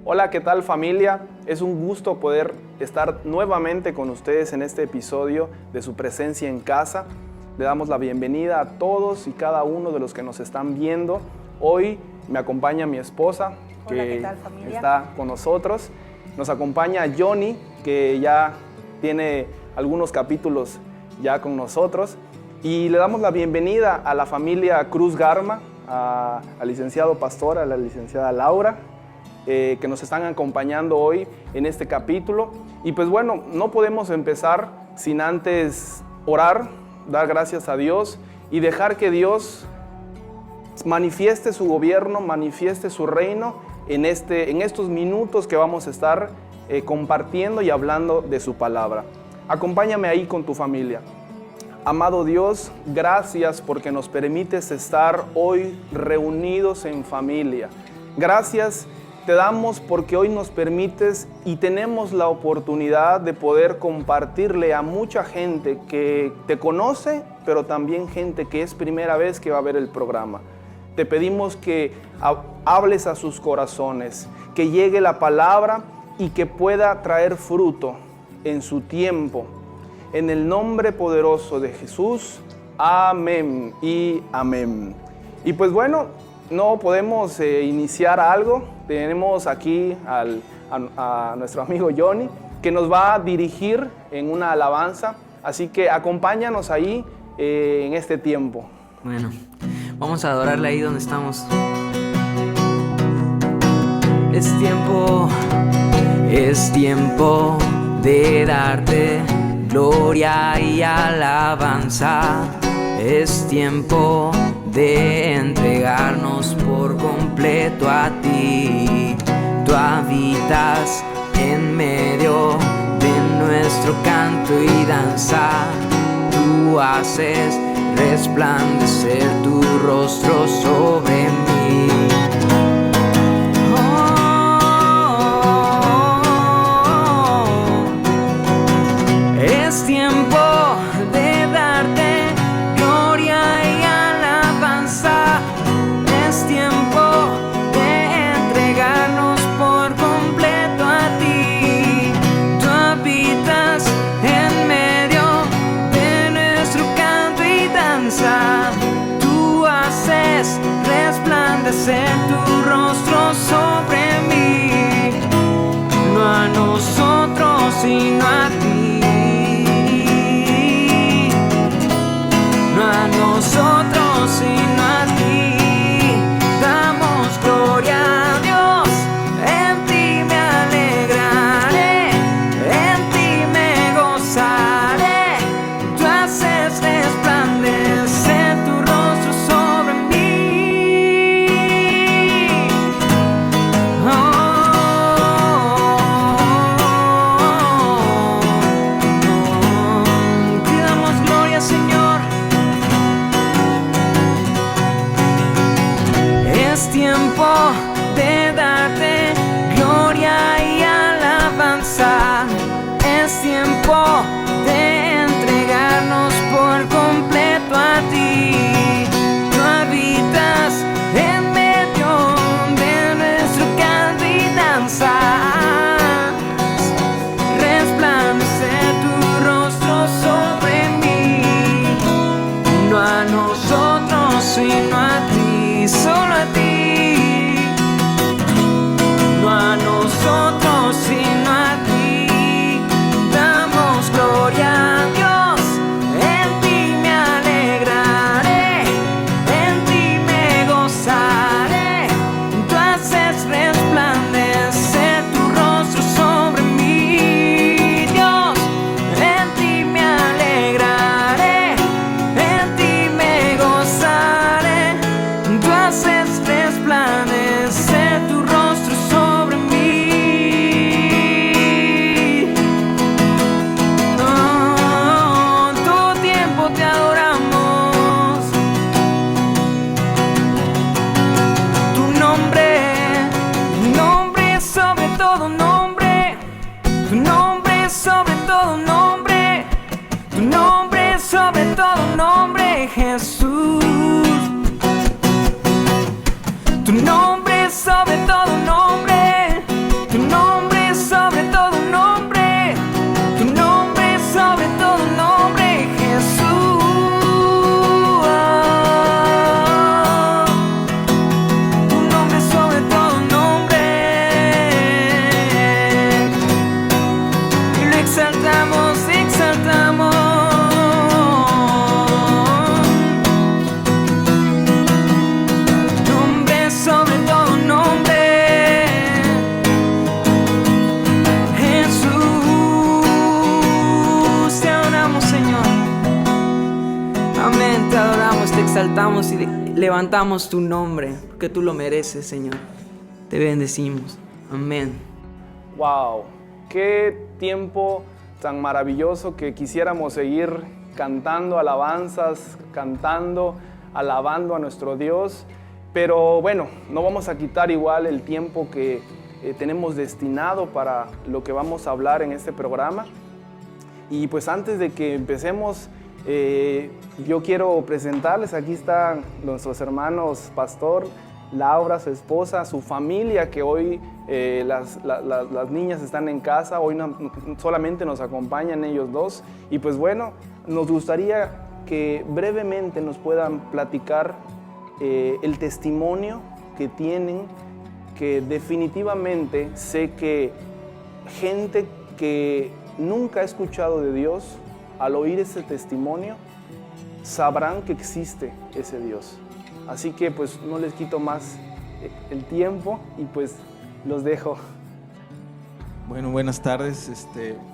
Hola, ¿qué tal familia? Es un gusto poder estar nuevamente con ustedes en este episodio de Su Presencia en Casa. Le damos la bienvenida a todos y cada uno de los que nos están viendo. Hoy me acompaña mi esposa, Hola, que ¿qué tal, familia? está con nosotros. Nos acompaña Johnny, que ya tiene algunos capítulos ya con nosotros. Y le damos la bienvenida a la familia Cruz Garma, al licenciado pastor, a la licenciada Laura, que nos están acompañando hoy en este capítulo. Y pues bueno, no podemos empezar sin antes orar, dar gracias a Dios y dejar que Dios manifieste su gobierno, manifieste su reino en estos minutos que vamos a estar compartiendo y hablando de su palabra. Acompáñame ahí con tu familia. Amado Dios, gracias porque nos permites estar hoy reunidos en familia. Gracias te damos porque hoy nos permites y tenemos la oportunidad de poder compartirle a mucha gente que te conoce, pero también gente que es primera vez que va a ver el programa. Te pedimos que hables a sus corazones, que llegue la palabra y que pueda traer fruto en su tiempo. En el nombre poderoso de Jesús, amén y amén. Y pues bueno, no podemos iniciar algo. Tenemos aquí a nuestro amigo Johnny, que nos va a dirigir en una alabanza. Así que acompáñanos ahí en este tiempo. Bueno, vamos a adorarle ahí donde estamos. Es tiempo de darte gloria y alabanza. Es tiempo de entregarnos por completo a ti. Tú habitas en medio de nuestro canto y danza. Tú haces resplandecer tu rostro sobre mí. Es tiempo de darte gloria y alabanza. Es tiempo de entregarnos por completo a ti. Tú habitas en medio de nuestro canto y danza. Tú haces resplandecer tu rostro sobre mí. No a nosotros sino a ti. A nosotros sino a ti, damos gloria a Dios, en ti me alegraré, en ti me gozaré, tú haces resplandecer tu rostro sobre mí. Te damos gloria, Señor. Es tiempo de darte gloria y alabanza. Es tiempo de entregarnos por completo a ti. Tú habitas en medio de nuestro canto y danza. Resplandece tu rostro sobre mí. No a nosotros sino a ti. Solo a ti, no a nosotros sino a ti, damos gloria a Dios, en ti me alegraré, en ti me gozaré, tú haces resplandecer tu rostro sobre mí, Dios, en ti me alegraré, en ti me gozaré. Tú haces resplandecer tu rostro sobre mí. Oh, todo tiempo te adoramos. Tu nombre sobre todo nombre. Tu nombre sobre todo nombre. Tu nombre sobre todo nombre, Jesús. Tu nombre sobre todo nombre. exaltamos y levantamos tu nombre, porque tú lo mereces, Señor. Te bendecimos. Amén. Wow, qué tiempo tan maravilloso, que quisiéramos seguir cantando alabanzas, alabando a nuestro Dios. Pero bueno, no vamos a quitar igual el tiempo que tenemos destinado para lo que vamos a hablar en este programa. Y pues antes de que empecemos, yo quiero presentarles, aquí están nuestros hermanos Pastor, Laura, su esposa, su familia, que hoy las niñas están en casa, hoy solamente nos acompañan ellos dos. Y pues bueno, nos gustaría que brevemente nos puedan platicar el testimonio que tienen, que definitivamente sé que gente que nunca ha escuchado de Dios, al oír ese testimonio, sabrán que existe ese Dios. Así que pues no les quito más el tiempo y pues los dejo. Bueno, buenas tardes.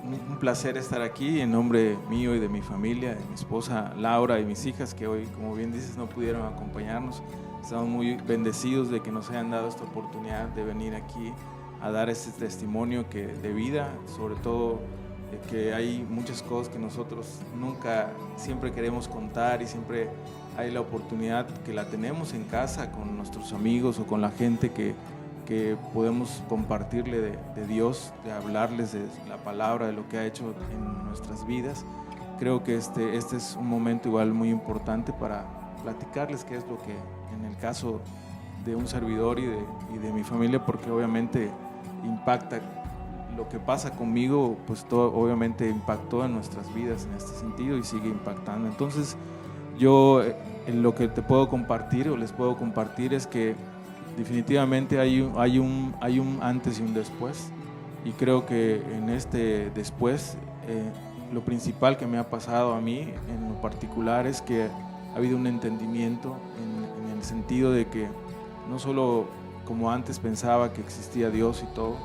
Un placer estar aquí en nombre mío y de mi familia, de mi esposa Laura y mis hijas, que hoy, como bien dices, no pudieron acompañarnos. Estamos muy bendecidos de que nos hayan dado esta oportunidad de venir aquí a dar este testimonio de vida, sobre todo que hay muchas cosas que nosotros siempre queremos contar, y siempre hay la oportunidad que la tenemos en casa con nuestros amigos o con la gente que podemos compartirle de Dios, de hablarles de la palabra, de lo que ha hecho en nuestras vidas. Creo que este es un momento igual muy importante para platicarles qué es lo que, en el caso de un servidor y de mi familia, porque obviamente impacta lo que pasa conmigo, pues todo obviamente impactó en nuestras vidas en este sentido y sigue impactando. Entonces yo en lo que te puedo compartir o les puedo compartir es que definitivamente hay un antes y un después, y creo que en este después lo principal que me ha pasado a mí en lo particular es que ha habido un entendimiento en el sentido de que no solo como antes pensaba que existía Dios y todo.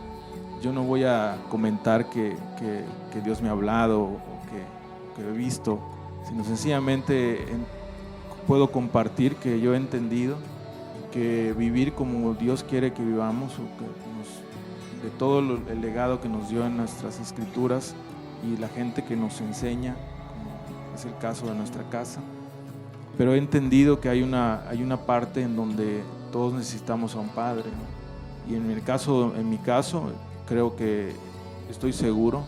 Yo no voy a comentar que Dios me ha hablado o que he visto, sino sencillamente puedo compartir que yo he entendido que vivir como Dios quiere que vivamos, o de todo el legado que nos dio en nuestras escrituras y la gente que nos enseña, como es el caso de nuestra casa. Pero he entendido que hay una parte en donde todos necesitamos a un padre, ¿no? Y en mi caso, creo que estoy seguro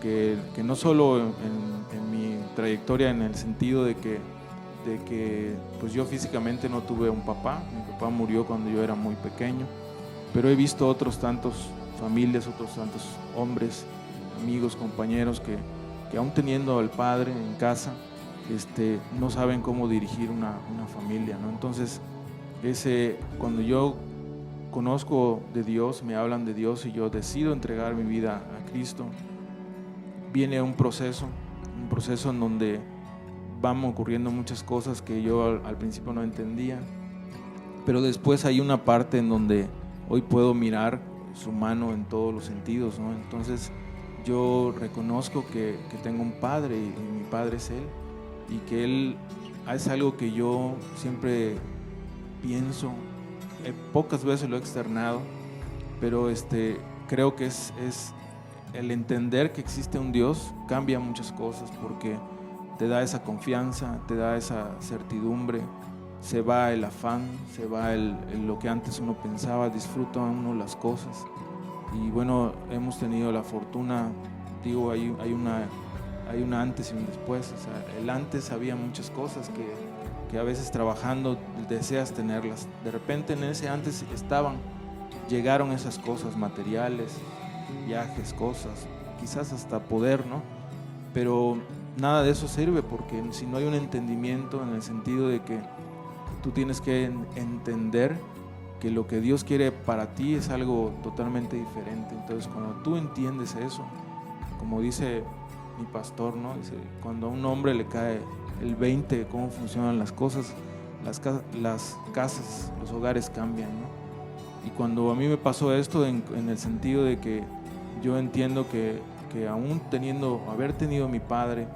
que no solo en mi trayectoria, en el sentido de que pues yo físicamente no tuve un papá. Mi papá murió cuando yo era muy pequeño, pero he visto otros tantos familias, otros tantos hombres, amigos, compañeros que aún teniendo al padre en casa, no saben cómo dirigir una familia, ¿no? Entonces cuando yo conozco de Dios, me hablan de Dios y yo decido entregar mi vida a Cristo, viene un proceso en donde van ocurriendo muchas cosas que yo al principio no entendía, pero después hay una parte en donde hoy puedo mirar su mano en todos los sentidos, ¿no? Entonces yo reconozco que tengo un padre, y mi padre es Él, y que Él es algo que yo siempre pienso, pocas veces lo he externado, pero creo que es el entender que existe un Dios cambia muchas cosas, porque te da esa confianza, te da esa certidumbre, se va el afán, se va lo que antes uno pensaba, disfruta uno las cosas. Y bueno, hemos tenido la fortuna, digo, hay una antes y un después. O sea, el antes había muchas cosas que a veces trabajando deseas tenerlas. De repente en ese antes llegaron esas cosas materiales, viajes, cosas, quizás hasta poder, ¿no? Pero nada de eso sirve, porque si no hay un entendimiento en el sentido de que tú tienes que entender que lo que Dios quiere para ti es algo totalmente diferente. Entonces cuando tú entiendes eso, como dice mi pastor, ¿no? Dice, cuando a un hombre le cae el 20 de cómo funcionan las cosas, las casas, los hogares cambian, ¿no? Y cuando a mí me pasó esto en el sentido de que yo entiendo que aún haber tenido a mi padre,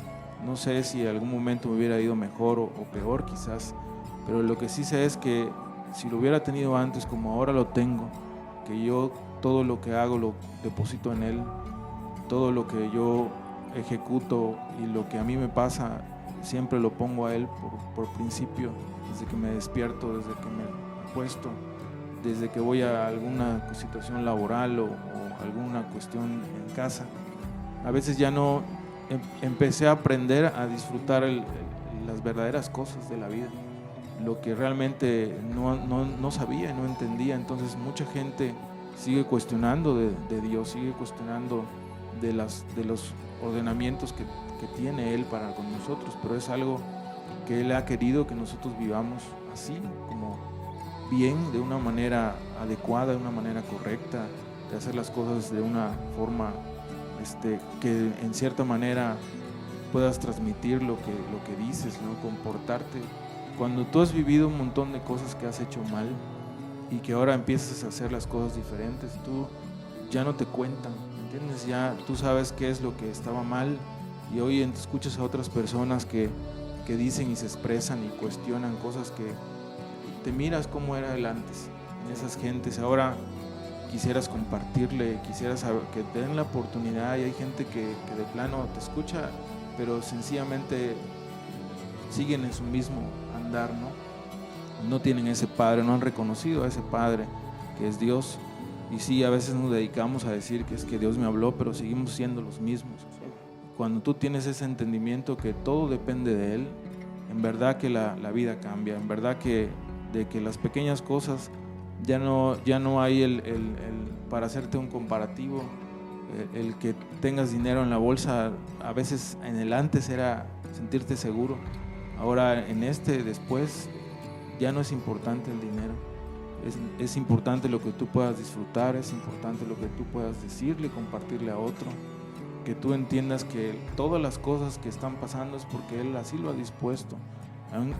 no sé si en algún momento me hubiera ido mejor o peor quizás, pero lo que sí sé es que si lo hubiera tenido antes como ahora lo tengo, que yo todo lo que hago lo deposito en Él, todo lo que yo ejecuto y lo que a mí me pasa siempre lo pongo a Él por principio, desde que me despierto, desde que me acuesto, desde que voy a alguna situación laboral o alguna cuestión en casa. A veces ya no empecé a aprender a disfrutar las verdaderas cosas de la vida, lo que realmente no sabía, no entendía. Entonces mucha gente sigue cuestionando de Dios, sigue cuestionando de los ordenamientos que tiene Él para con nosotros, pero es algo que Él ha querido que nosotros vivamos así, como bien, de una manera adecuada, de una manera correcta, de hacer las cosas de una forma que en cierta manera puedas transmitir lo que dices, ¿no? Comportarte. Cuando tú has vivido un montón de cosas que has hecho mal y que ahora empiezas a hacer las cosas diferentes, tú ya no te cuentan, ¿entiendes? Ya tú sabes qué es lo que estaba mal, y hoy escuchas a otras personas que dicen y se expresan y cuestionan cosas que te miras cómo era el antes. En esas gentes ahora quisieras compartirle, quisieras que te den la oportunidad, y hay gente que de plano te escucha, pero sencillamente siguen en su mismo andar, ¿no? No tienen ese Padre, no han reconocido a ese Padre que es Dios. Y sí, a veces nos dedicamos a decir que es que Dios me habló, pero seguimos siendo los mismos. Cuando tú tienes ese entendimiento que todo depende de Él, en verdad que la vida cambia, en verdad que de que las pequeñas cosas ya no hay para hacerte un comparativo, el que tengas dinero en la bolsa, a veces en el antes era sentirte seguro, ahora en después ya no es importante el dinero, es importante lo que tú puedas disfrutar, es importante lo que tú puedas decirle, compartirle a otro, que tú entiendas que todas las cosas que están pasando es porque Él así lo ha dispuesto,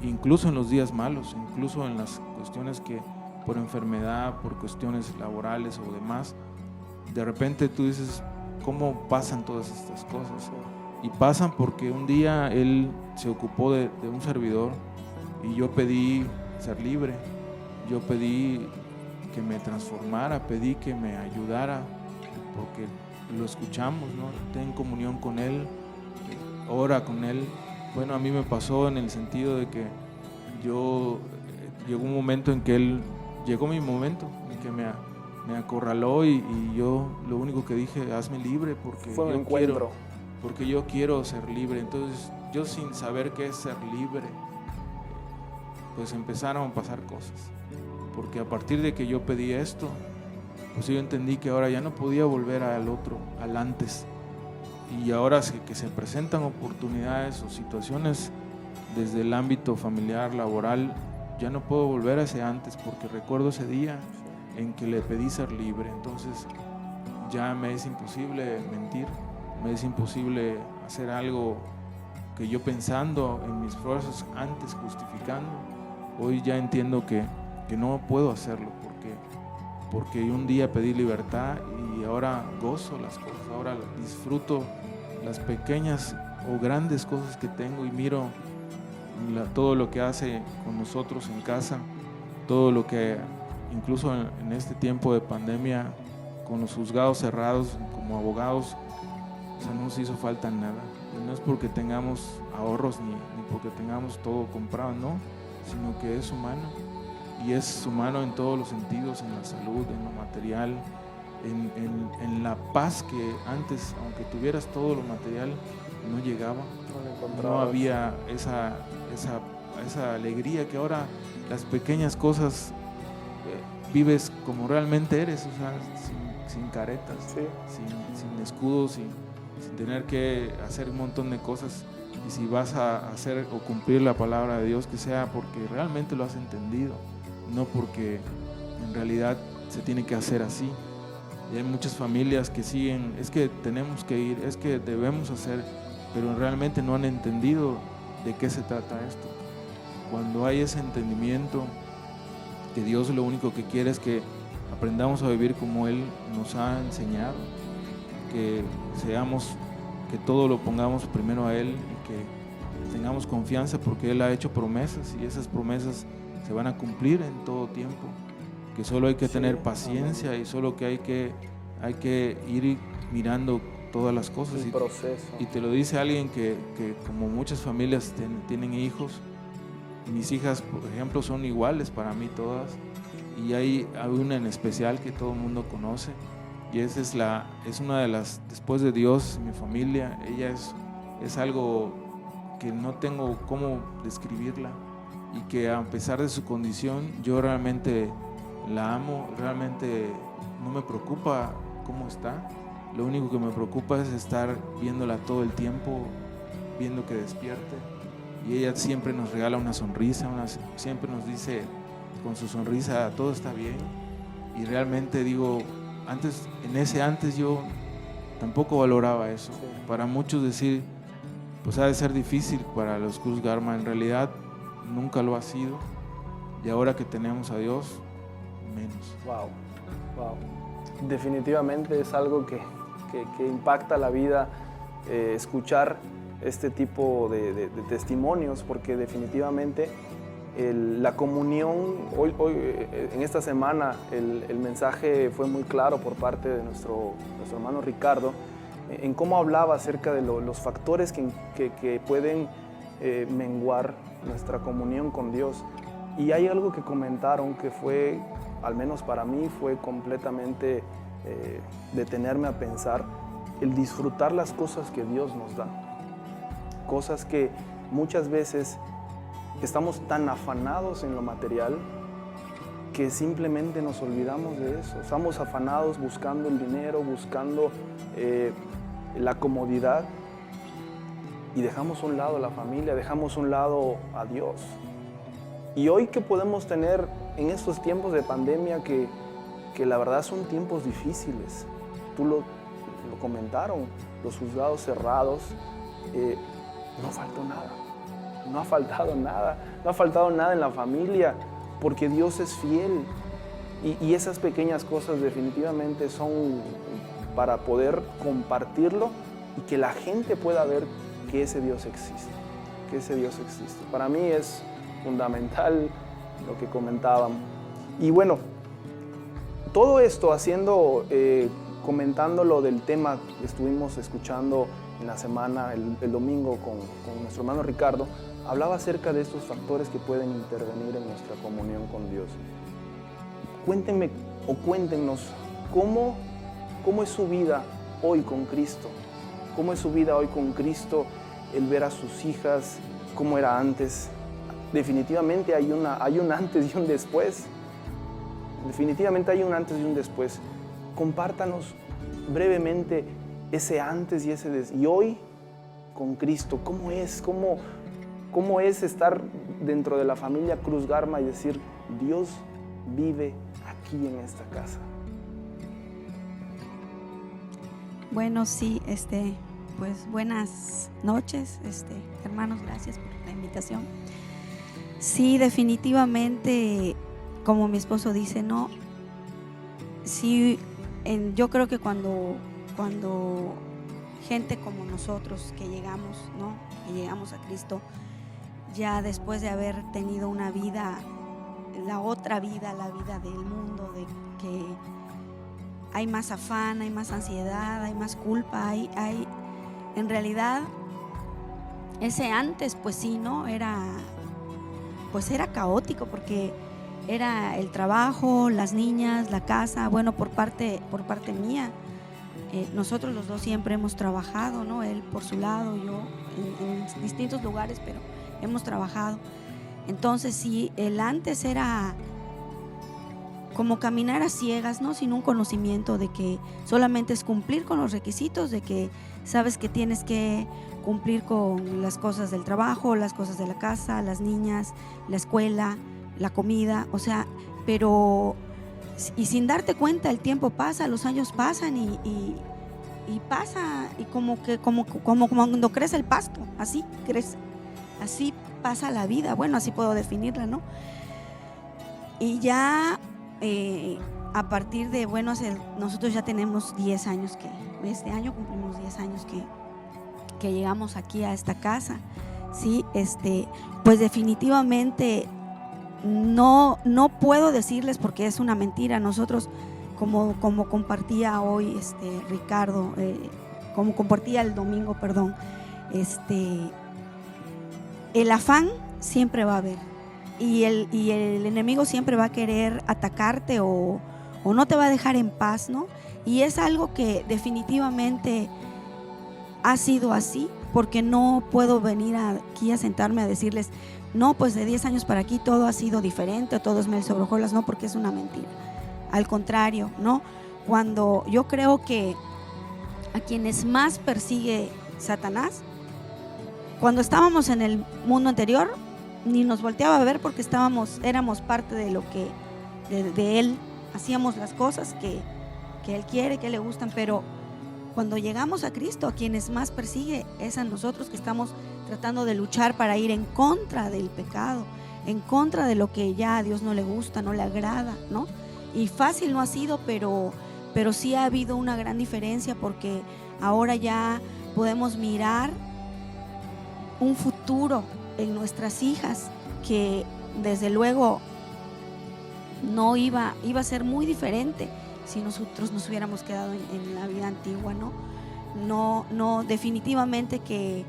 incluso en los días malos, incluso en las cuestiones que por enfermedad, por cuestiones laborales o demás, de repente tú dices, ¿cómo pasan todas estas cosas? Y pasan porque un día Él se ocupó de un servidor y yo pedí ser libre, yo pedí que me transformara, pedí que me ayudara, porque lo escuchamos, ¿no? Ten comunión con Él, ora con Él. Bueno, a mí me pasó en el sentido de que llegó un momento en que llegó mi momento en que me acorraló y yo lo único que dije, hazme libre porque fue un encuentro. Porque yo quiero ser libre. Entonces yo, sin saber qué es ser libre, pues empezaron a pasar cosas, porque a partir de que yo pedí esto, pues yo entendí que ahora ya no podía volver al antes, y ahora que se presentan oportunidades o situaciones desde el ámbito familiar, laboral, ya no puedo volver a ese antes, porque recuerdo ese día en que le pedí ser libre. Entonces ya me es imposible mentir, me es imposible hacer algo que yo, pensando en mis fuerzas antes, justificando, hoy ya entiendo que no puedo hacerlo, porque un día pedí libertad y ahora gozo las cosas, ahora disfruto las pequeñas o grandes cosas que tengo, y miro todo lo que hace con nosotros en casa, todo lo que incluso en este tiempo de pandemia, con los juzgados cerrados, como abogados, o sea, no nos hizo falta nada. Y no es porque tengamos ahorros ni porque tengamos todo comprado, no, sino que es humano, y es humano en todos los sentidos, en la salud, en lo material, en la paz que antes, aunque tuvieras todo lo material, no llegaba, no había esa alegría que ahora las pequeñas cosas vives como realmente eres, o sea, sin caretas, sí, sin escudos, sin tener que hacer un montón de cosas. Y si vas a hacer o cumplir la palabra de Dios, que sea porque realmente lo has entendido, no porque en realidad se tiene que hacer así. Y hay muchas familias que siguen, es que tenemos que ir, es que debemos hacer, pero realmente no han entendido de qué se trata esto. Cuando hay ese entendimiento, que Dios lo único que quiere es que aprendamos a vivir como Él nos ha enseñado, que todo lo pongamos primero a Él, y tengamos confianza porque Él ha hecho promesas y esas promesas se van a cumplir en todo tiempo, que solo hay que tener paciencia y solo que hay que ir mirando todas las cosas. El proceso. Y te lo dice alguien que como muchas familias tienen hijos, mis hijas, por ejemplo, son iguales para mí todas, y hay una en especial que todo el mundo conoce, y esa es una de las, después de Dios, mi familia. Ella es algo que no tengo cómo describirla, y que a pesar de su condición, yo realmente la amo, realmente no me preocupa cómo está. Lo único que me preocupa es estar viéndola todo el tiempo, viendo que despierte, y ella siempre nos regala una sonrisa, siempre nos dice con su sonrisa todo está bien. Y realmente digo, antes yo tampoco valoraba eso. Sí. Para muchos decir, pues ha de ser difícil para los Cruz Garma, en realidad nunca lo ha sido, y ahora que tenemos a Dios, menos. Wow. Definitivamente es algo que impacta la vida, escuchar este tipo de testimonios, porque definitivamente la comunión, hoy en esta semana el mensaje fue muy claro por parte de nuestro hermano Ricardo, en cómo hablaba acerca de los factores que pueden menguar nuestra comunión con Dios. Y hay algo que comentaron que fue, al menos para mí, fue completamente detenerme a pensar, el disfrutar las cosas que Dios nos da. Cosas que muchas veces estamos tan afanados en lo material que simplemente nos olvidamos de eso. Estamos afanados buscando el dinero, buscando la comodidad, y dejamos a un lado la familia, dejamos a un lado a Dios. Y hoy que podemos tener en estos tiempos de pandemia que la verdad son tiempos difíciles, tú lo comentaron, los juzgados cerrados, no faltó nada, no ha faltado nada, no ha faltado nada en la familia, porque Dios es fiel, y esas pequeñas cosas definitivamente son para poder compartirlo y que la gente pueda ver que ese Dios existe, que ese Dios existe. Para mí es fundamental lo que comentaban. Y bueno, todo esto comentando lo del tema que estuvimos escuchando en la semana, el domingo con nuestro hermano Ricardo, hablaba acerca de estos factores que pueden intervenir en nuestra comunión con Dios. Cuéntenme o cuéntenos cómo es su vida hoy con Cristo. ¿Cómo es su vida hoy con Cristo? El ver a sus hijas, cómo era antes. Definitivamente hay un antes y un después. Definitivamente hay un antes y un después. Compártanos brevemente ese antes y ese después. Y hoy con Cristo, ¿cómo es? ¿Cómo es estar dentro de la familia Cruz Garma y decir, Dios vive aquí en esta casa? Bueno, sí, pues buenas noches, hermanos, gracias por la invitación. Sí, definitivamente, como mi esposo dice, no, sí, yo creo que cuando gente como nosotros que llegamos, ¿no? Que llegamos a Cristo, ya después de haber tenido una vida, la otra vida, la vida del mundo, de que hay más afán, hay más ansiedad, hay más culpa, hay en realidad ese antes, pues sí, ¿no? Era caótico, porque era el trabajo, las niñas, la casa. Bueno, por parte mía, nosotros los dos siempre hemos trabajado, ¿no? Él por su lado, yo en distintos lugares, pero hemos trabajado. Entonces sí, el antes era como caminar a ciegas, ¿no? Sin un conocimiento de que solamente es cumplir con los requisitos, de que sabes que tienes que cumplir con las cosas del trabajo, las cosas de la casa, las niñas, la escuela, la comida, o sea, pero y sin darte cuenta el tiempo pasa, los años pasan y pasa, y como cuando crece el pasto, así crece, así pasa la vida, bueno, así puedo definirla, ¿no? Y ya a partir de, bueno, nosotros ya tenemos 10 años este año cumplimos 10 años que llegamos aquí a esta casa. ¿sí? Pues definitivamente no puedo decirles porque es una mentira. Nosotros, como compartía hoy Ricardo, como compartía el domingo, perdón, el afán siempre va a haber y el enemigo siempre va a querer atacarte o no te va a dejar en paz, ¿no? Y es algo que definitivamente ha sido así, porque no puedo venir aquí a sentarme a decirles, no, pues de 10 años para aquí todo ha sido diferente, todo es miel sobre hojuelas, no, porque es una mentira. Al contrario, ¿no? Cuando yo creo que a quienes más persigue Satanás, cuando estábamos en el mundo anterior, ni nos volteaba a ver porque éramos parte de lo que, de él, hacíamos las cosas que él quiere, que le gustan, pero cuando llegamos a Cristo, a quienes más persigue es a nosotros que estamos tratando de luchar para ir en contra del pecado, en contra de lo que ya a Dios no le gusta, no le agrada, ¿no? Y fácil no ha sido, pero sí ha habido una gran diferencia, porque ahora ya podemos mirar un futuro en nuestras hijas que desde luego no iba a ser muy diferente si nosotros nos hubiéramos quedado en la vida antigua, ¿no? No, definitivamente que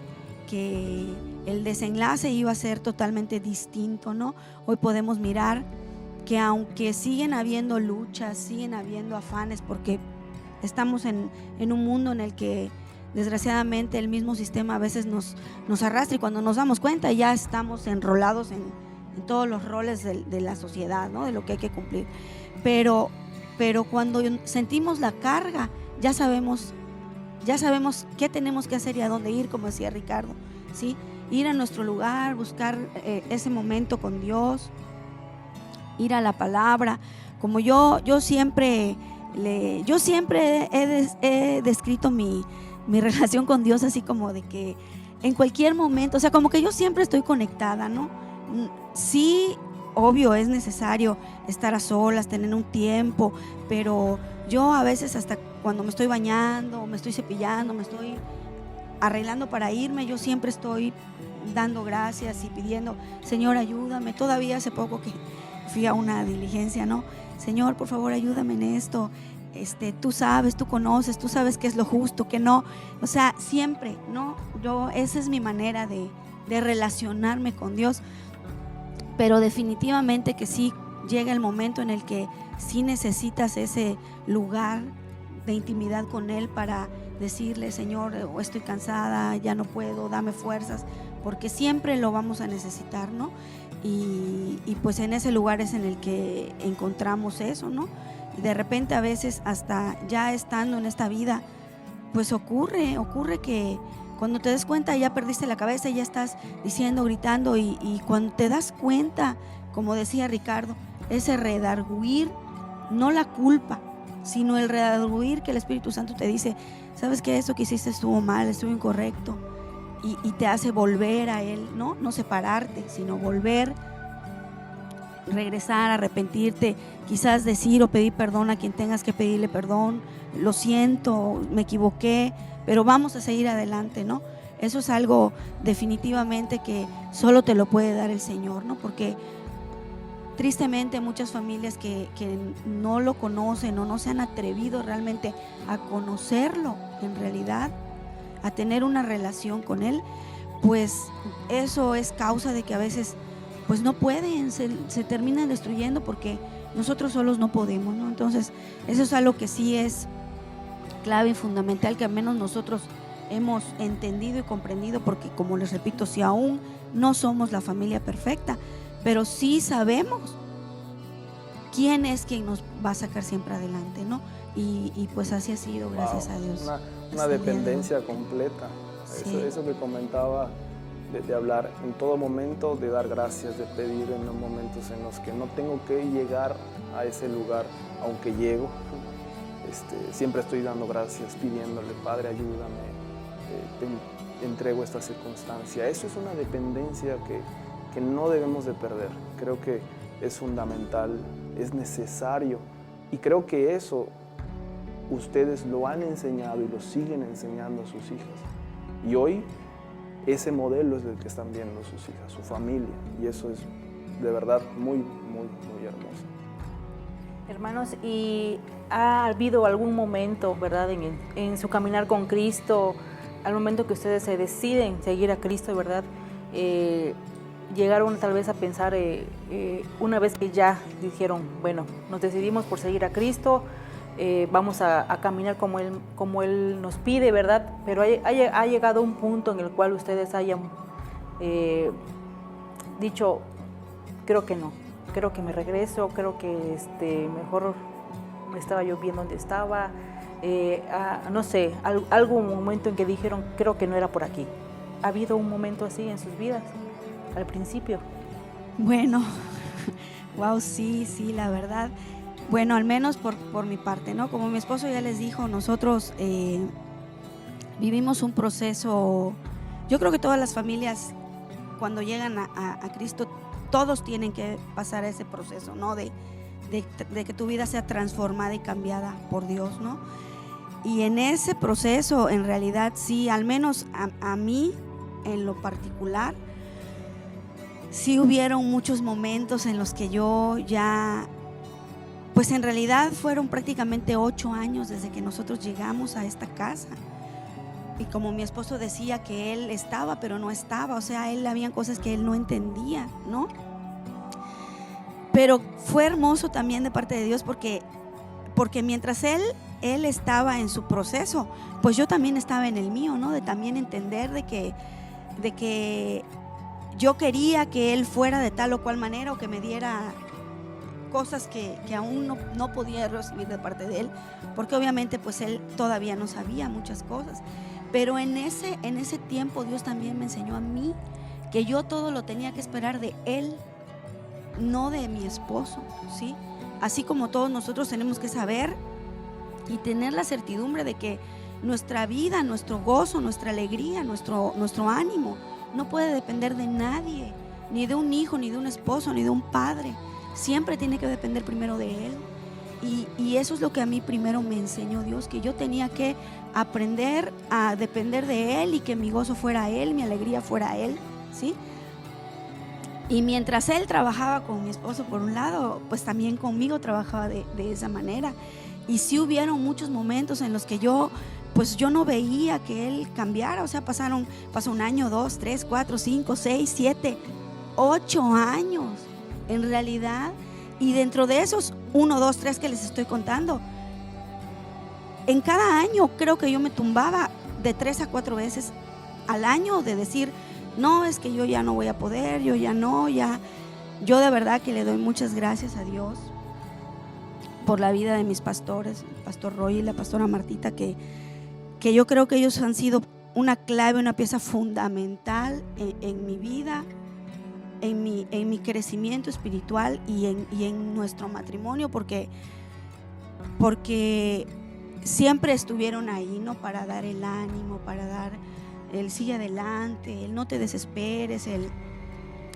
el desenlace iba a ser totalmente distinto, ¿no? Hoy podemos mirar que aunque siguen habiendo luchas, siguen habiendo afanes, porque estamos en un mundo en el que desgraciadamente el mismo sistema a veces nos arrastra, y cuando nos damos cuenta ya estamos enrolados en todos los roles de la sociedad, ¿no? De lo que hay que cumplir. Pero cuando sentimos la carga, ya sabemos qué tenemos que hacer y a dónde ir, como decía Ricardo, ¿sí? Ir a nuestro lugar, buscar ese momento con Dios, ir a la palabra. Como yo siempre he descrito mi relación con Dios así como de que en cualquier momento, o sea, como que yo siempre estoy conectada, ¿no? Sí, obvio, es necesario estar a solas, tener un tiempo, pero yo a veces hasta cuando me estoy bañando, me estoy cepillando, me estoy arreglando para irme, yo siempre estoy dando gracias y pidiendo, Señor, ayúdame. Todavía hace poco que fui a una diligencia, ¿no? Señor, por favor, ayúdame en esto. Tú sabes, tú conoces, tú sabes qué es lo justo, qué no. O sea, siempre, ¿no? Esa es mi manera de relacionarme con Dios. Pero definitivamente que sí llega el momento en el que sí necesitas ese lugar de intimidad con Él para decirle, Señor, estoy cansada, ya no puedo, dame fuerzas, porque siempre lo vamos a necesitar, ¿no? Y pues en ese lugar es en el que encontramos eso, ¿no? Y de repente a veces hasta ya estando en esta vida, pues ocurre que cuando te des cuenta ya perdiste la cabeza, ya estás diciendo, gritando, y cuando te das cuenta, como decía Ricardo, ese redarguir, no la culpa, sino el redarguir que el Espíritu Santo te dice, sabes que eso que hiciste estuvo mal, estuvo incorrecto, y te hace volver a Él, no separarte, sino volver, regresar, arrepentirte, quizás decir o pedir perdón a quien tengas que pedirle perdón, lo siento, me equivoqué, pero vamos a seguir adelante, ¿no? Eso es algo definitivamente que solo te lo puede dar el Señor, ¿no? Porque tristemente muchas familias que no lo conocen o no se han atrevido realmente a conocerlo en realidad, a tener una relación con Él, pues eso es causa de que a veces pues no pueden, se terminan destruyendo porque nosotros solos no podemos, ¿no? Entonces eso es algo que sí es clave y fundamental, que al menos nosotros hemos entendido y comprendido, porque como les repito, si aún no somos la familia perfecta, pero sí sabemos quién es quien nos va a sacar siempre adelante, ¿no? Y pues así ha sido, gracias a Dios. Una dependencia completa. Sí. Eso que comentaba de hablar en todo momento, de dar gracias, de pedir en los momentos en los que no tengo que llegar a ese lugar, aunque llego. Siempre estoy dando gracias, pidiéndole, Padre, ayúdame, te entrego esta circunstancia. Eso es una dependencia que no debemos de perder. Creo que es fundamental, es necesario, y creo que eso ustedes lo han enseñado y lo siguen enseñando a sus hijas. Y hoy ese modelo es el que están viendo sus hijas, su familia, y eso es de verdad muy, muy, muy hermoso. Hermanos, ¿y ha habido algún momento, verdad, en su caminar con Cristo, al momento que ustedes se deciden seguir a Cristo, verdad, llegaron tal vez a pensar, una vez que ya dijeron, bueno, nos decidimos por seguir a Cristo, vamos a caminar como Él nos pide, ¿verdad? Pero ha llegado un punto en el cual ustedes hayan dicho, creo que no, creo que me regreso, creo que mejor me estaba yo bien donde estaba, no sé, algún momento en que dijeron, creo que no era por aquí. ¿Ha habido un momento así en sus vidas, al principio? Bueno, wow, sí, la verdad. Bueno, al menos por mi parte, ¿no? Como mi esposo ya les dijo, nosotros vivimos un proceso. Yo creo que todas las familias, cuando llegan a Cristo, todos tienen que pasar ese proceso, ¿no? De que tu vida sea transformada y cambiada por Dios, ¿no? Y en ese proceso, en realidad, sí, al menos a mí, en lo particular, sí hubieron muchos momentos en los que yo ya, pues en realidad fueron prácticamente 8 años desde que nosotros llegamos a esta casa. Y como mi esposo decía que él estaba, pero no estaba, o sea, él habían cosas que él no entendía, ¿no? Pero fue hermoso también de parte de Dios porque mientras él estaba en su proceso, pues yo también estaba en el mío, ¿no? De también entender de que yo quería que él fuera de tal o cual manera o que me diera cosas que aún no podía recibir de parte de él, porque obviamente pues él todavía no sabía muchas cosas. Pero en ese tiempo Dios también me enseñó a mí que yo todo lo tenía que esperar de él, no de mi esposo, ¿sí? Así como todos nosotros tenemos que saber y tener la certidumbre de que nuestra vida, nuestro gozo, nuestra alegría, nuestro ánimo no puede depender de nadie, ni de un hijo, ni de un esposo, ni de un padre. Siempre tiene que depender primero de él. Y eso es lo que a mí primero me enseñó Dios, que yo tenía que aprender a depender de él y que mi gozo fuera él, mi alegría fuera él, ¿sí? Y mientras él trabajaba con mi esposo por un lado, pues también conmigo trabajaba de esa manera. Y sí hubieron muchos momentos en los que yo no veía que él cambiara. O sea, pasó 1 año, 2, 3, 4, 5, 6, 7, 8 años en realidad. Y dentro de esos 1, 2, 3 que les estoy contando, en cada año creo que yo me tumbaba de 3 a 4 veces al año de decir, no, es que yo ya no voy a poder, yo de verdad que le doy muchas gracias a Dios por la vida de mis pastores, el pastor Roy y la pastora Martita, que yo creo que ellos han sido una clave, una pieza fundamental en mi vida, en mi crecimiento espiritual y en nuestro matrimonio, porque siempre estuvieron ahí, ¿no? Para dar el ánimo, para dar el sigue adelante, el no te desesperes,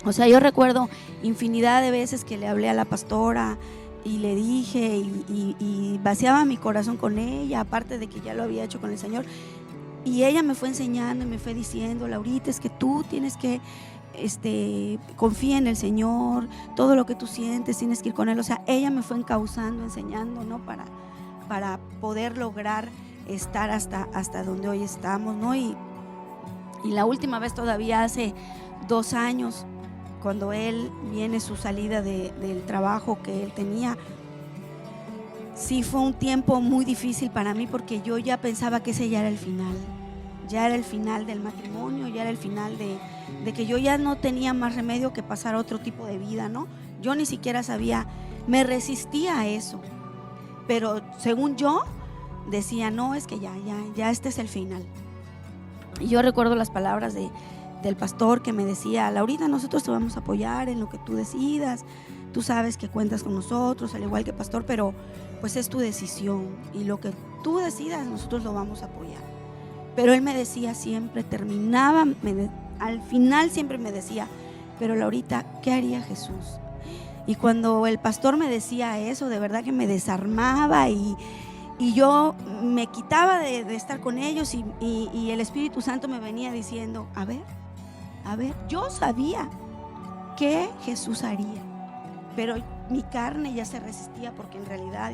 o sea, yo recuerdo infinidad de veces que le hablé a la pastora y le dije y vaciaba mi corazón con ella, aparte de que ya lo había hecho con el Señor, y ella me fue enseñando y me fue diciendo, Laurita, es que tú tienes que confía en el Señor, todo lo que tú sientes tienes que ir con Él. O sea, ella me fue encauzando, enseñando, ¿no? Para poder lograr estar hasta donde hoy estamos, ¿no? Y la última vez todavía hace 2 años, cuando él viene su salida del trabajo que él tenía, sí fue un tiempo muy difícil para mí, porque yo ya pensaba que ese ya era el final del matrimonio, ya era el final de que yo ya no tenía más remedio que pasar a otro tipo de vida, ¿no? Yo ni siquiera sabía, me resistía a eso, pero según yo decía, no, es que ya este es el final. Y yo recuerdo las palabras del pastor que me decía, Laurita, nosotros te vamos a apoyar en lo que tú decidas, tú sabes que cuentas con nosotros, al igual que pastor, pero pues es tu decisión y lo que tú decidas nosotros lo vamos a apoyar. Pero él me decía siempre, al final siempre me decía, pero Laurita, ¿qué haría Jesús? Y cuando el pastor me decía eso, de verdad que me desarmaba y Y yo me quitaba de estar con ellos y el Espíritu Santo me venía diciendo, a ver, yo sabía que Jesús haría, pero mi carne ya se resistía porque en realidad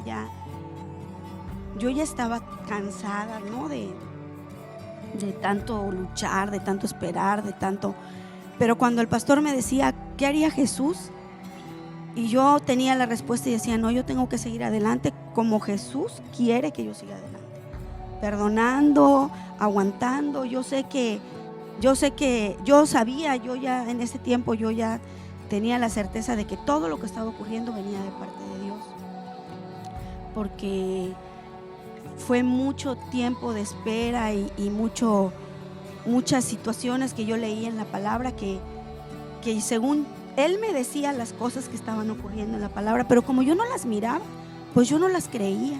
yo ya estaba cansada, ¿no? De tanto luchar, de tanto esperar, pero cuando el pastor me decía, ¿qué haría Jesús? Y yo tenía la respuesta y decía, no, yo tengo que seguir adelante como Jesús quiere que yo siga adelante, perdonando, aguantando. Yo sabía, yo ya en ese tiempo yo ya tenía la certeza de que todo lo que estaba ocurriendo venía de parte de Dios, porque fue mucho tiempo de espera y muchas situaciones que yo leí en la palabra que según Él me decía las cosas que estaban ocurriendo en la palabra, pero como yo no las miraba, pues yo no las creía.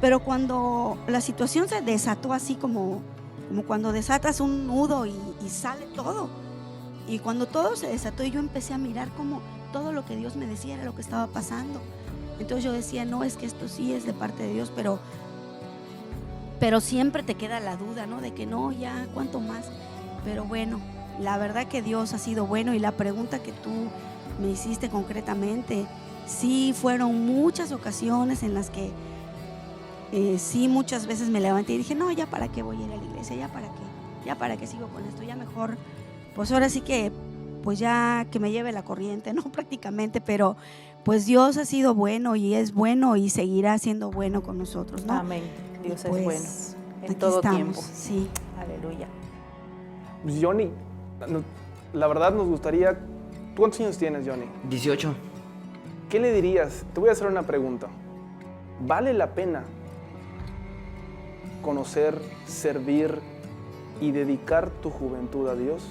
Pero cuando la situación se desató así como cuando desatas un nudo y sale todo, y cuando todo se desató y yo empecé a mirar como todo lo que Dios me decía era lo que estaba pasando, entonces yo decía, no, es que esto sí es de parte de Dios, pero siempre te queda la duda, ¿no? De que no, ya, ¿cuánto más? Pero bueno, la verdad que Dios ha sido bueno, y la pregunta que tú me hiciste concretamente, sí fueron muchas ocasiones en las que sí, muchas veces me levanté y dije, no, ya para qué voy a ir a la iglesia, ya para qué sigo con esto, ya mejor, pues ahora sí que, pues ya que me lleve la corriente, ¿no? Prácticamente, pero pues Dios ha sido bueno y es bueno y seguirá siendo bueno con nosotros, ¿no? Amén. Dios pues, es bueno en aquí todo estamos, tiempo. sí. Aleluya. Johnny, la verdad nos gustaría... ¿Cuántos años tienes, Johnny? 18. ¿Qué le dirías? Te voy a hacer una pregunta. ¿Vale la pena conocer, servir y dedicar tu juventud a Dios?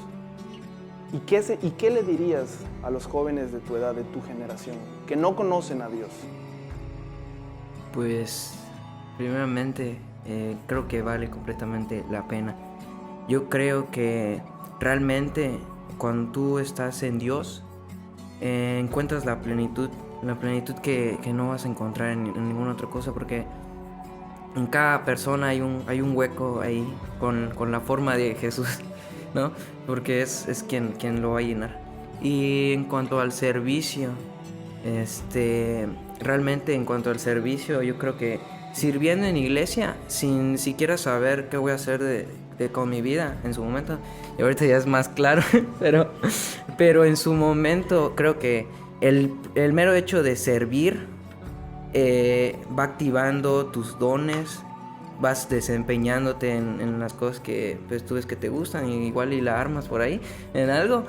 ¿Y qué le dirías a los jóvenes de tu edad, de tu generación, que no conocen a Dios? Pues, primeramente, creo que vale completamente la pena. Yo creo que realmente cuando tú estás en Dios, encuentras la plenitud que no vas a encontrar en ninguna otra cosa, porque en cada persona hay un hueco ahí con la forma de Jesús, ¿no? Porque es quien lo va a llenar. Y en cuanto al servicio, realmente en cuanto al servicio, yo creo que sirviendo en iglesia, sin siquiera saber qué voy a hacer con mi vida en su momento, y ahorita ya es más claro, pero en su momento creo que el mero hecho de servir va activando tus dones, vas desempeñándote en las cosas que pues, tú ves que te gustan, y igual y la armas por ahí en algo,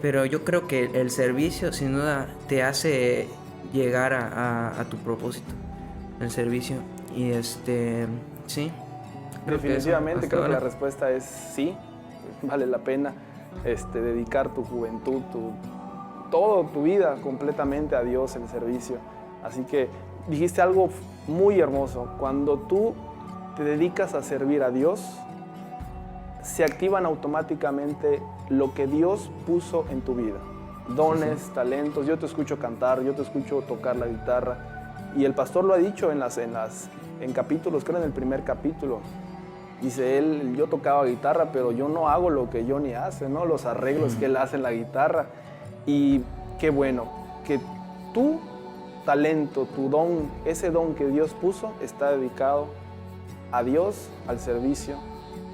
pero yo creo que el servicio sin duda te hace llegar a tu propósito, el servicio, y sí. Definitivamente creo que la respuesta es sí, vale la pena dedicar tu juventud, toda tu vida completamente a Dios, el servicio. Así que dijiste algo muy hermoso. Cuando tú te dedicas a servir a Dios, se activan automáticamente lo que Dios puso en tu vida. Dones, sí. Talentos. Yo te escucho cantar, yo te escucho tocar la guitarra. Y el pastor lo ha dicho en capítulos, creo en el primer capítulo. Dice él, yo tocaba guitarra, pero yo no hago lo que Johnny hace, ¿no? Los arreglos que él hace en la guitarra. Y qué bueno que tu talento, tu don, ese don que Dios puso, está dedicado a Dios, al servicio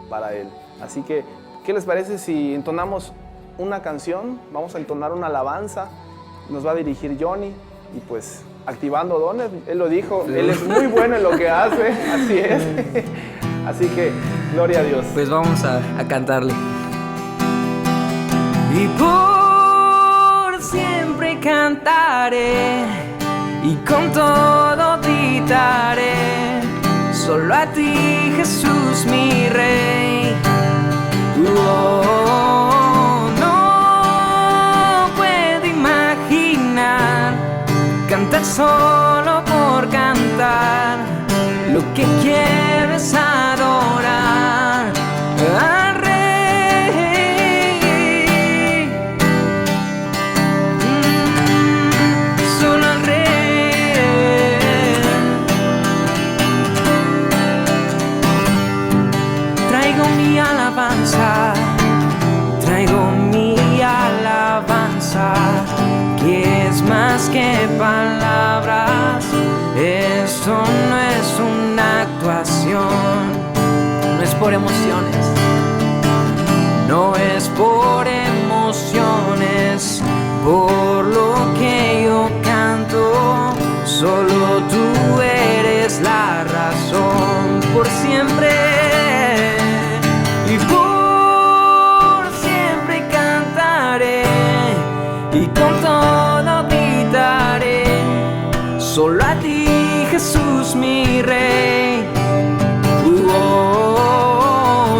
para Él. Así que, ¿qué les parece si entonamos una canción? Vamos a entonar una alabanza, nos va a dirigir Johnny, y pues activando dones, él lo dijo, sí. Él es muy bueno en lo que hace, así es. Así que, gloria a Dios. Pues vamos a cantarle. Y por siempre cantaré, y con todo gritaré, solo a ti, Jesús, mi Rey. Oh, no puedo imaginar cantar solo por cantar. Lo que quiero es adorar al Rey, solo al Rey. Esto no es una actuación, no es por emociones, no es por emociones, por lo que yo canto, solo tú eres la razón, por siempre y por siempre cantaré y con todo gritaré, solo a ti Jesús mi Rey.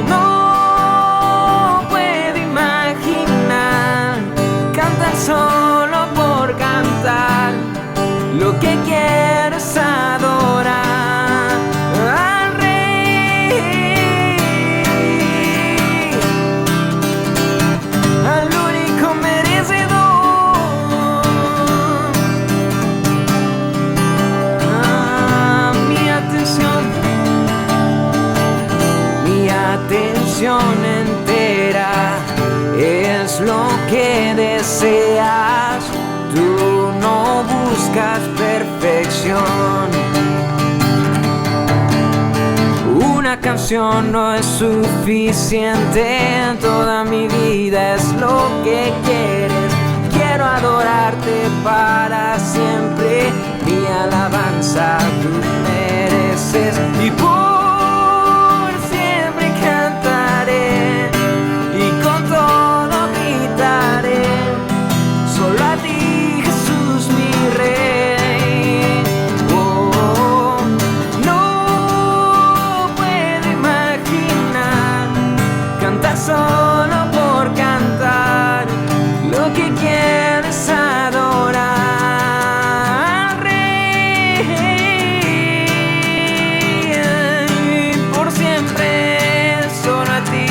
No puedo imaginar cantar solo por cantar, lo que quiero es adorar al Rey, al único merecedor. Mi atención entera es lo que deseas. Tú no buscas perfección. Una canción no es suficiente, toda mi vida es lo que quieres. Quiero adorarte para siempre, mi alabanza tú mereces. Y por siempre cantaré y con todo gritaré, solo a ti Jesús mi Rey. Oh, no puedo imaginar cantar solo por cantar, lo que quiero es adorar al Rey, por siempre solo a ti.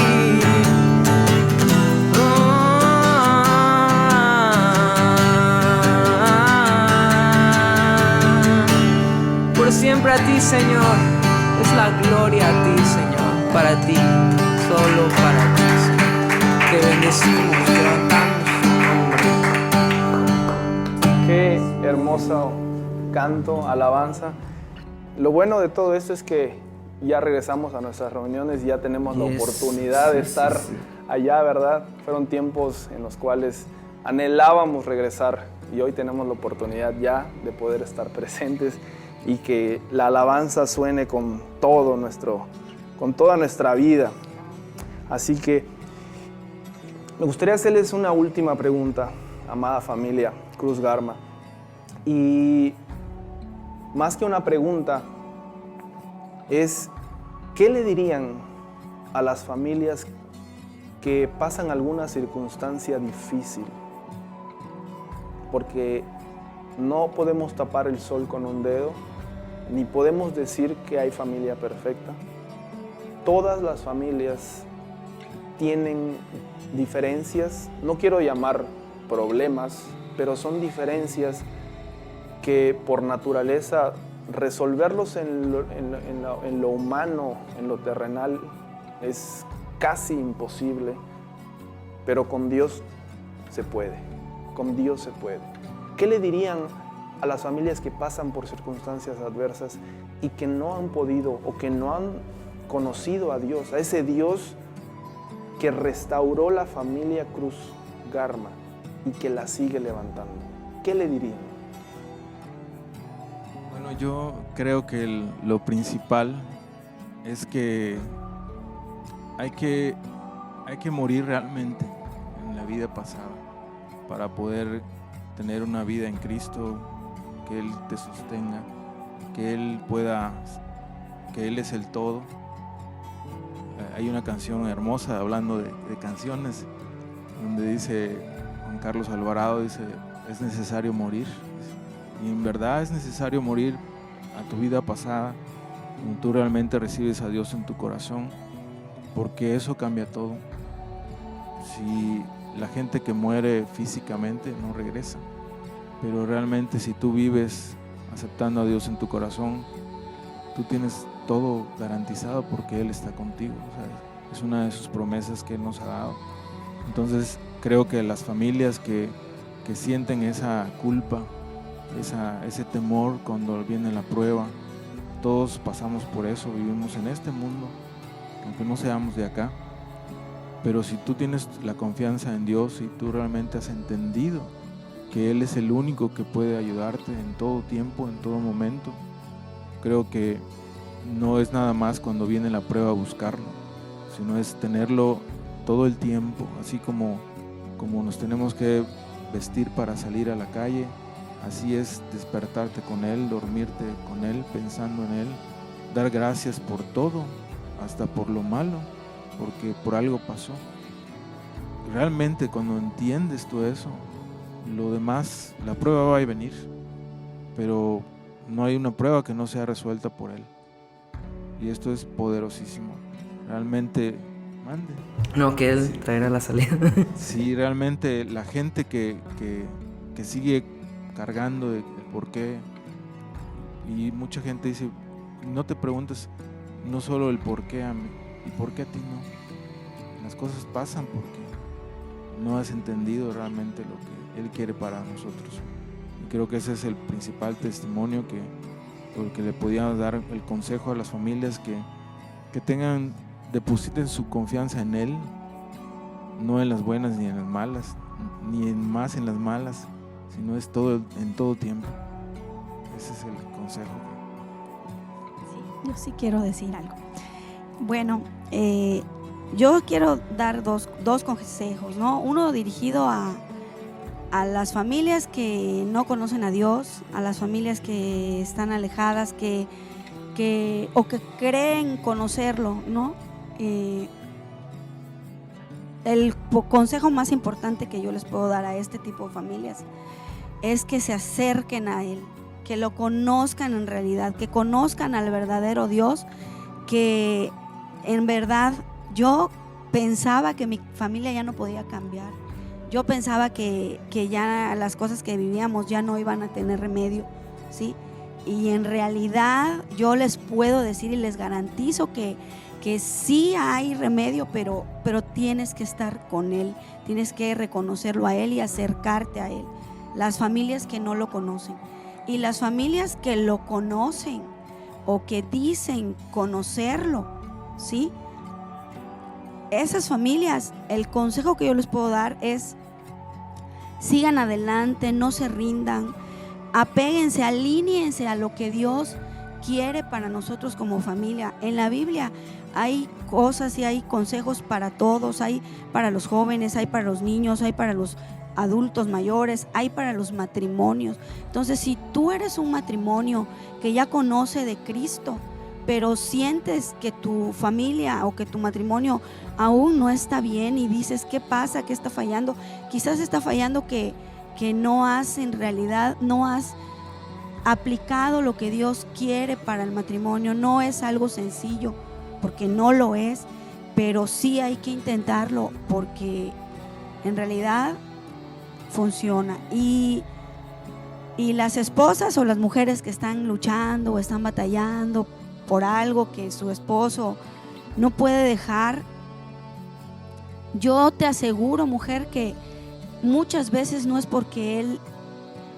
Por siempre a ti, Señor, es la gloria a ti, Señor, para ti, solo para ti, Señor. Te bendecimos, levantamos tu nombre. Qué hermoso canto, alabanza. Lo bueno de todo esto es que ya regresamos a nuestras reuniones y ya tenemos la oportunidad de estar allá, ¿verdad? Fueron tiempos en los cuales anhelábamos regresar y hoy tenemos la oportunidad ya de poder estar presentes y que la alabanza suene con toda nuestra vida. Así que me gustaría hacerles una última pregunta, amada familia Cruz Garma. Y más que una pregunta, es ¿qué le dirían a las familias que pasan alguna circunstancia difícil? Porque no podemos tapar el sol con un dedo, ni podemos decir que hay familia perfecta. Todas las familias tienen diferencias, no quiero llamar problemas, pero son diferencias que por naturaleza resolverlos en lo humano, en lo terrenal, es casi imposible, pero con Dios se puede, con Dios se puede. ¿Qué le dirían a las familias que pasan por circunstancias adversas y que no han podido o que no han conocido a Dios, a ese Dios que restauró la familia Cruz Garma y que la sigue levantando? ¿Qué le dirían? Bueno, yo creo que lo principal es que hay que morir realmente en la vida pasada para poder tener una vida en Cristo, que Él te sostenga, que Él es el todo. Hay una canción hermosa hablando de canciones donde dice Juan Carlos Alvarado, dice, es necesario morir. Y en verdad es necesario morir a tu vida pasada, cuando tú realmente recibes a Dios en tu corazón, porque eso cambia todo. Si la gente que muere físicamente no regresa, pero realmente si tú vives aceptando a Dios en tu corazón, tú tienes todo garantizado porque Él está contigo. O sea, es una de sus promesas que Él nos ha dado. Entonces creo que las familias que sienten esa culpa ese temor cuando viene la prueba. Todos pasamos por eso, vivimos en este mundo, aunque no seamos de acá. Pero si tú tienes la confianza en Dios y tú realmente has entendido que Él es el único que puede ayudarte en todo tiempo, en todo momento, creo que no es nada más cuando viene la prueba a buscarlo, sino es tenerlo todo el tiempo, así como nos tenemos que vestir para salir a la calle, así es despertarte con Él, dormirte con Él, pensando en Él, dar gracias por todo, hasta por lo malo, porque por algo pasó. Realmente cuando entiendes tú eso, lo demás, la prueba va a venir, pero no hay una prueba que no sea resuelta por Él. Y esto es poderosísimo. Realmente, mande. No, que Él traerá la salida. Sí, realmente la gente que sigue cargando el por qué, y mucha gente dice, no te preguntes no solo el por qué a mí, y por qué a ti no. Las cosas pasan porque no has entendido realmente lo que Él quiere para nosotros. Y creo que ese es el principal testimonio porque le podíamos dar el consejo a las familias que depositen su confianza en Él, no en las buenas ni en las malas, ni más en las malas, sino es en todo tiempo. Ese es el consejo. Sí, yo sí quiero decir algo. Bueno, yo quiero dar dos consejos, ¿no? Uno dirigido a las familias que no conocen a Dios, a las familias que están alejadas, o que creen conocerlo, ¿no? El consejo más importante que yo les puedo dar a este tipo de familias es que se acerquen a Él, que lo conozcan en realidad, que conozcan al verdadero Dios, que en verdad yo pensaba que mi familia ya no podía cambiar. Yo pensaba que ya las cosas que vivíamos ya no iban a tener remedio, ¿sí? Y en realidad yo les puedo decir y les garantizo que sí hay remedio, pero tienes que estar con Él, tienes que reconocerlo a Él y acercarte a Él. Las familias que no lo conocen y las familias que lo conocen o que dicen conocerlo, ¿sí? Esas familias, el consejo que yo les puedo dar es: sigan adelante, no se rindan, apéguense, alíñense a lo que Dios quiere para nosotros como familia. En la Biblia hay cosas y hay consejos para todos, hay para los jóvenes, hay para los niños, hay para los adultos mayores, hay para los matrimonios. Entonces, si tú eres un matrimonio que ya conoce de Cristo, pero sientes que tu familia o que tu matrimonio aún no está bien y dices, ¿qué pasa? ¿Qué está fallando? Quizás está fallando que no has aplicado lo que Dios quiere para el matrimonio. No es algo sencillo, porque no lo es, pero sí hay que intentarlo, porque en realidad funciona. Y las esposas o las mujeres que están luchando o están batallando por algo que su esposo no puede dejar, yo te aseguro, mujer, que muchas veces no es porque él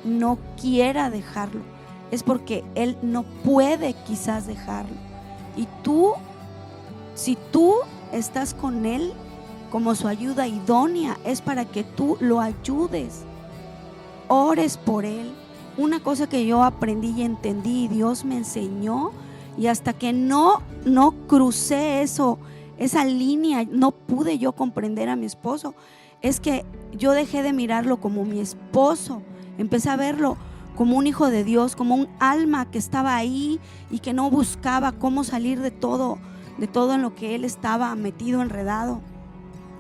no quiera dejarlo, es porque él no puede quizás dejarlo. Y tú, si tú estás con él como su ayuda idónea, es para que tú lo ayudes, ores por él. Una cosa que yo aprendí y entendí y Dios me enseñó, y hasta que no crucé esa línea, no pude yo comprender a mi esposo, es que yo dejé de mirarlo como mi esposo, empecé a verlo como un hijo de Dios, como un alma que estaba ahí y que no buscaba cómo salir de todo en lo que él estaba metido, enredado.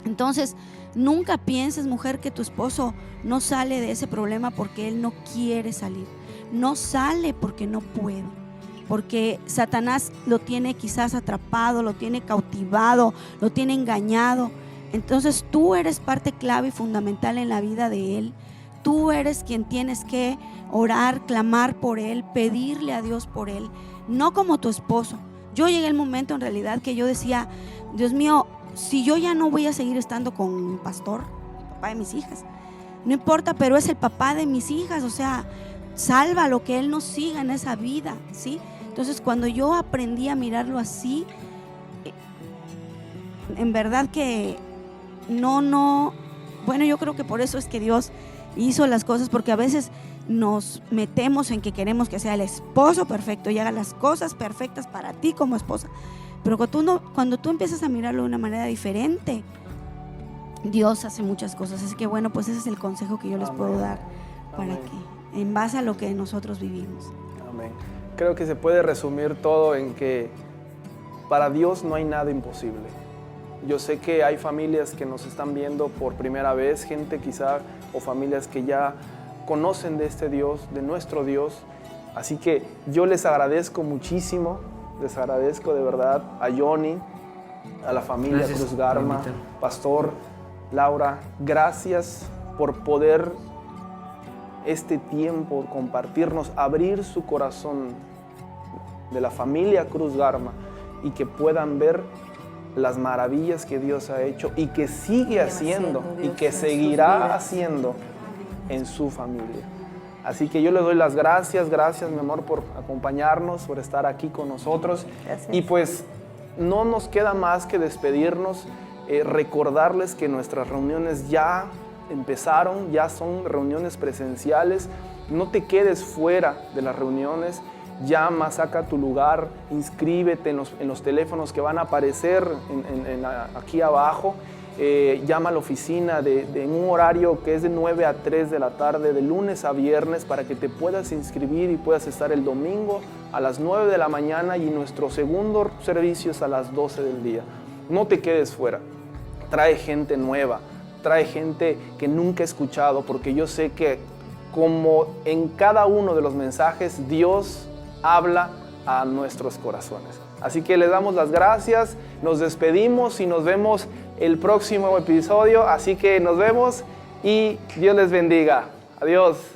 Entonces, nunca pienses, mujer, que tu esposo no sale de ese problema porque él no quiere salir. No sale porque no puede, porque Satanás lo tiene quizás atrapado, lo tiene cautivado, lo tiene engañado. Entonces tú eres parte clave y fundamental en la vida de él. Tú eres quien tienes que orar, clamar por él, pedirle a Dios por él, no como tu esposo. Yo llegué al momento en realidad que yo decía, Dios mío, si yo ya no voy a seguir estando con un pastor, el papá de mis hijas, no importa, pero es el papá de mis hijas, o sea, sálvalo, que Él nos siga en esa vida, ¿sí? Entonces, cuando yo aprendí a mirarlo así, en verdad que bueno, yo creo que por eso es que Dios hizo las cosas, porque a veces nos metemos en que queremos que sea el esposo perfecto y haga las cosas perfectas para ti como esposa. Pero cuando tú empiezas a mirarlo de una manera diferente, Dios hace muchas cosas. Así que bueno, pues ese es el consejo que yo les puedo dar para que, en base a lo que nosotros vivimos. Amén. Creo que se puede resumir todo en que para Dios no hay nada imposible. Yo sé que hay familias que nos están viendo por primera vez, gente quizá, o familias que ya conocen de este Dios, de nuestro Dios. Así que yo les agradezco muchísimo, les agradezco de verdad a Johnny, a la familia Cruz Garma, Pastor, Laura, gracias por poder este tiempo compartirnos, abrir su corazón de la familia Cruz Garma y que puedan ver las maravillas que Dios ha hecho y que sigue haciendo y que seguirá haciendo en su familia. Así que yo le doy las gracias, mi amor, por acompañarnos, por estar aquí con nosotros. Gracias. Y pues no nos queda más que despedirnos, recordarles que nuestras reuniones ya empezaron, ya son reuniones presenciales. No te quedes fuera de las reuniones. Llama, saca tu lugar, inscríbete en los teléfonos que van a aparecer aquí abajo. Llama a la oficina en un horario que es de 9 a 3 de la tarde, de lunes a viernes, para que te puedas inscribir y puedas estar el domingo a las 9 de la mañana y nuestro segundo servicio es a las 12 del día. No te quedes fuera, trae gente nueva, trae gente que nunca he escuchado, porque yo sé que como en cada uno de los mensajes, Dios habla a nuestros corazones. Así que les damos las gracias, nos despedimos y nos vemos el próximo episodio. Así que nos vemos y Dios les bendiga. Adiós.